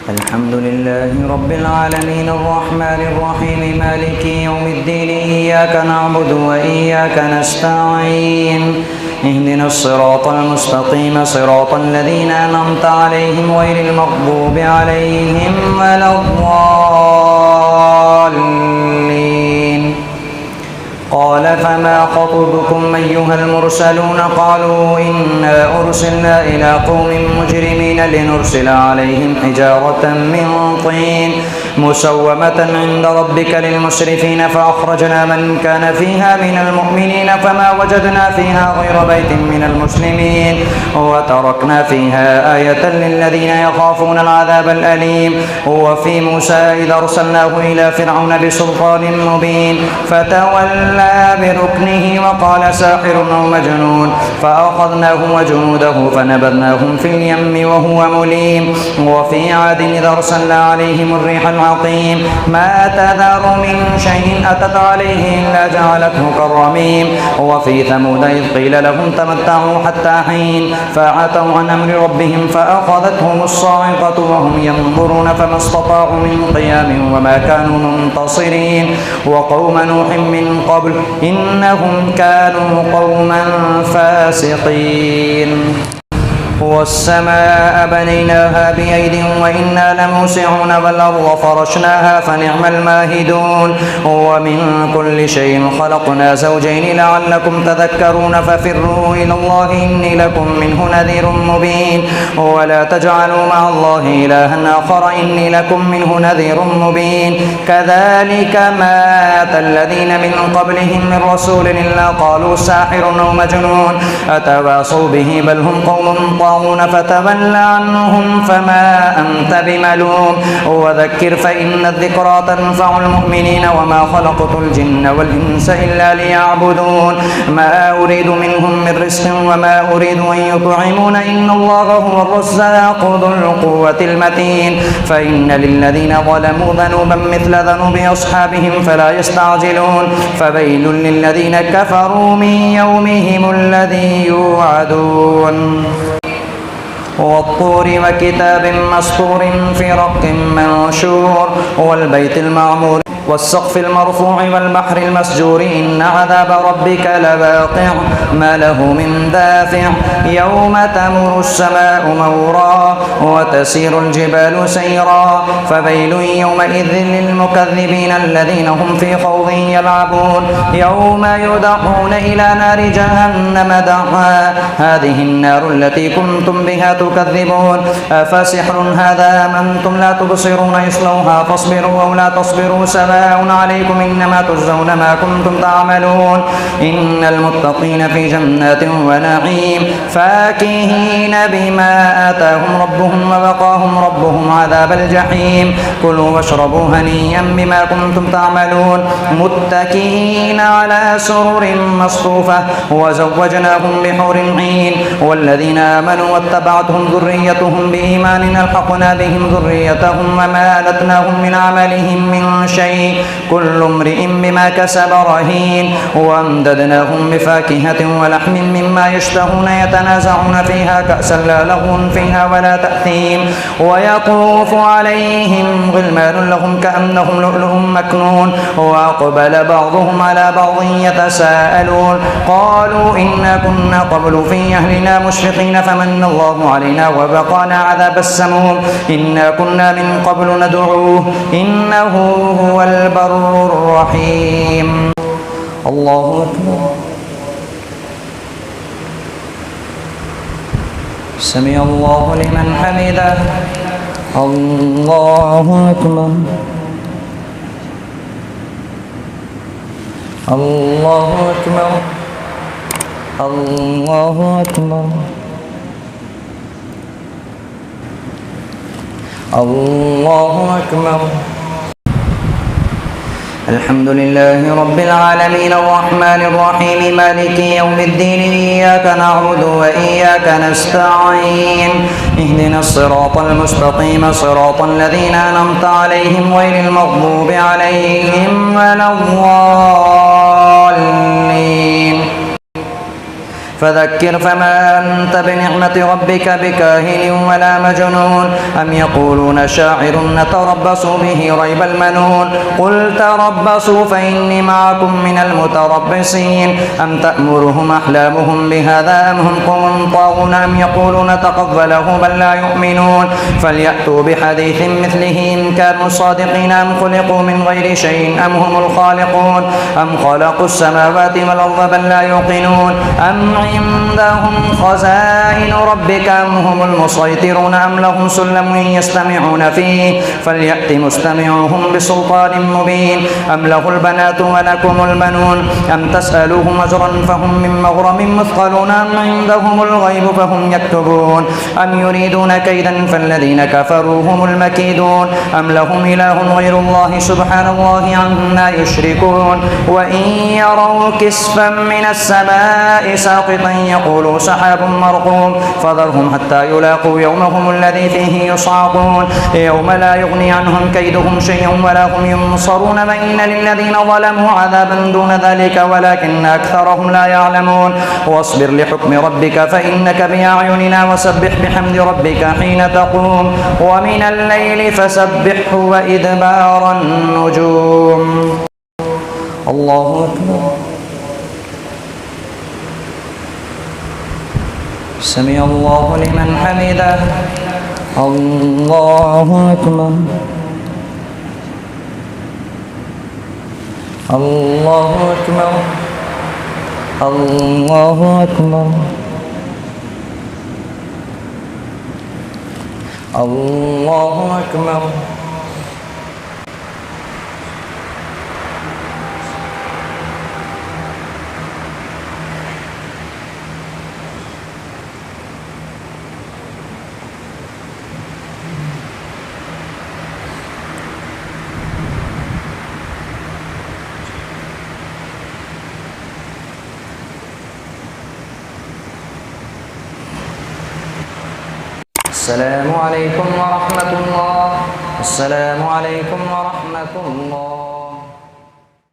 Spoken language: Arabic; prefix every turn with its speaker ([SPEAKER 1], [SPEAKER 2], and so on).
[SPEAKER 1] الحمد لله رب العالمين الرحمن الرحيم مالك يوم الدين إياك نعبد وإياك نستعين اهدنا الصراط المستقيم صراط الذين أنعمت عليهم غير المغضوب عليهم ولا الضالين. قال فما خطبكم أيها المرسلون؟ قالوا إنا أرسلنا إلى قوم مجرمين لنرسل عليهم حجارة من طين مسومة عند ربك للمسرفين فأخرجنا من كان فيها من المؤمنين فما وجدنا فيها غير بيت من المسلمين وتركنا فيها آية للذين يخافون العذاب الأليم. وفي موسى إذا أرسلناه إلى فرعون بسلطان مبين فتولى بركنه وقال ساحر أو مجنون فأخذناه وجنوده فنبذناهم في اليم وهو مليم. وفي عاد إذا أرسلنا عليهم الريح العقيم ما تذر من شيء أتت عليه إلا جعلته كالرميم. وفي ثمود إذ قيل لهم تمتعوا حتى حين فعتوا عن أمر ربهم فأخذتهم الصاعقة وهم ينظرون فما استطاعوا من قيام وما كانوا منتصرين. وقوم نوح من قبل إنهم كانوا قوما فاسقين. والسماء بنيناها بأيد وإنا لموسعون والأرض فرشناها فنعم الماهدون. ومن كل شيء خلقنا زوجين لعلكم تذكرون ففروا إلى الله إني لكم منه نذير مبين. ولا تجعلوا مع الله إلها آخر إني لكم منه نذير مبين. كذلك ما أتى الذين من قبلهم من رسول إلا قالوا ساحر أو مجنون أتواصوا به بل هم قوم طاغون فتول عنهم فما أنت بملوم وذكر فإن الذكرى تنفع المؤمنين. وما خلقت الجن والإنس إلا ليعبدون ما أريد منهم من رزق وما أريد أن يطعمون إن الله هو الرزاق ذو القوة المتين. فإن للذين ظلموا ذنوبا مثل ذنوب أصحابهم فلا يستعجلون فويل للذين كفروا من يومهم الذي يوعدون. والطور وكتاب مسطور في رق منشور والبيت المعمور والسقف المرفوع والبحر المسجور إن عذاب ربك لواقع ما له من دافع يوم تمر السماء مورا وتسير الجبال سيرا فويل يومئذ للمكذبين الذين هم في خوض يلعبون. يوم يدعون إلى نار جهنم دعا هذه النار التي كنتم بها تكذبون أفسحر هذا أم أنتم لا تبصرون اصلوها فاصبروا أو لا تصبروا سواء عليكم إنما تجزون ما كنتم تعملون. إن المتقين في جنات ونعيم فاكهين بما آتاهم ربهم ووقاهم ربهم عذاب الجحيم. كلوا واشربوا هنيئا بما كنتم تعملون متكئين على سرر مصفوفة وزوجناهم بحور عين. والذين آمنوا واتبعتهم ذريتهم بإيمان ألحقنا بهم ذريتهم وما ألتناهم من عملهم من شيء كل امرئ بما كسب رهين. وامددناهم بفاكهة ولحم مما يشتهون يتنازعون فيها كأسا لا لغو فيها ولا تأثيم. ويطوف عليهم غلمان لهم كأنهم لؤلؤ مكنون وأقبل بعضهم على بعض يتساءلون قالوا إنا كنا قبل في أهلنا مشفقين فمن الله علينا وبقانا عذاب السموم إنا كنا من قبل ندعوه إنه هو البر الرحيم. الله أكبر. سمع الله لمن حمده. الله أكبر. الله أكبر. الله أكبر. الله أكبر. الحمد لله رب العالمين الرحمن الرحيم مالك يوم الدين إياك نعبد وإياك نستعين اهدنا الصراط المستقيم صراط الذين أنعمت عليهم غير المغضوب عليهم ولا الضالين. فذكر فما أنت بنعمة ربك بكاهن ولا مجنون أم يقولون شاعر نتربص به ريب المنون قل تربصوا فإني معكم من المتربصين أم تأمرهم أحلامهم بهذا أم هم قوم طاغون أم يقولون تقبله بل لا يؤمنون فليأتوا بحديث مثله إن كانوا صادقين أم خلقوا من غير شيء أم هم الخالقون أم خلقوا السماوات والأرض بل لا يوقنون أم عندهم خزائن ربك أم هم المسيطرون أم لهم سلم يستمعون فيه فليأت مستمعهم بسلطان مبين أم له البنات ولكم البنون أم تسألوهم أجرا فهم من مغرم مثقلون أم عندهم الغيب فهم يكتبون أم يريدون كيدا فالذين كفروا هم المكيدون أم لهم إله غير الله سبحان الله عما يشركون وإن يروا كسفا من السماء ساقطا يقولوا سحاب مرقوم فذرهم حتى يلاقوا يومهم الذي فيه يصعقون يوم لا يغني عنهم كيدهم شيئا ولا هم ينصرون وإن للذين ظلموا عذابا دون ذلك ولكن أكثرهم لا يعلمون واصبر لحكم ربك فإنك بأعيننا وسبح بحمد ربك حين تقوم ومن الليل فسبحه وإدبار النجوم الله أكبر سمع الله لمن حمده الله أكبر الله أكبر الله أكبر الله أكبر السلام عليكم ورحمة الله السلام عليكم ورحمة الله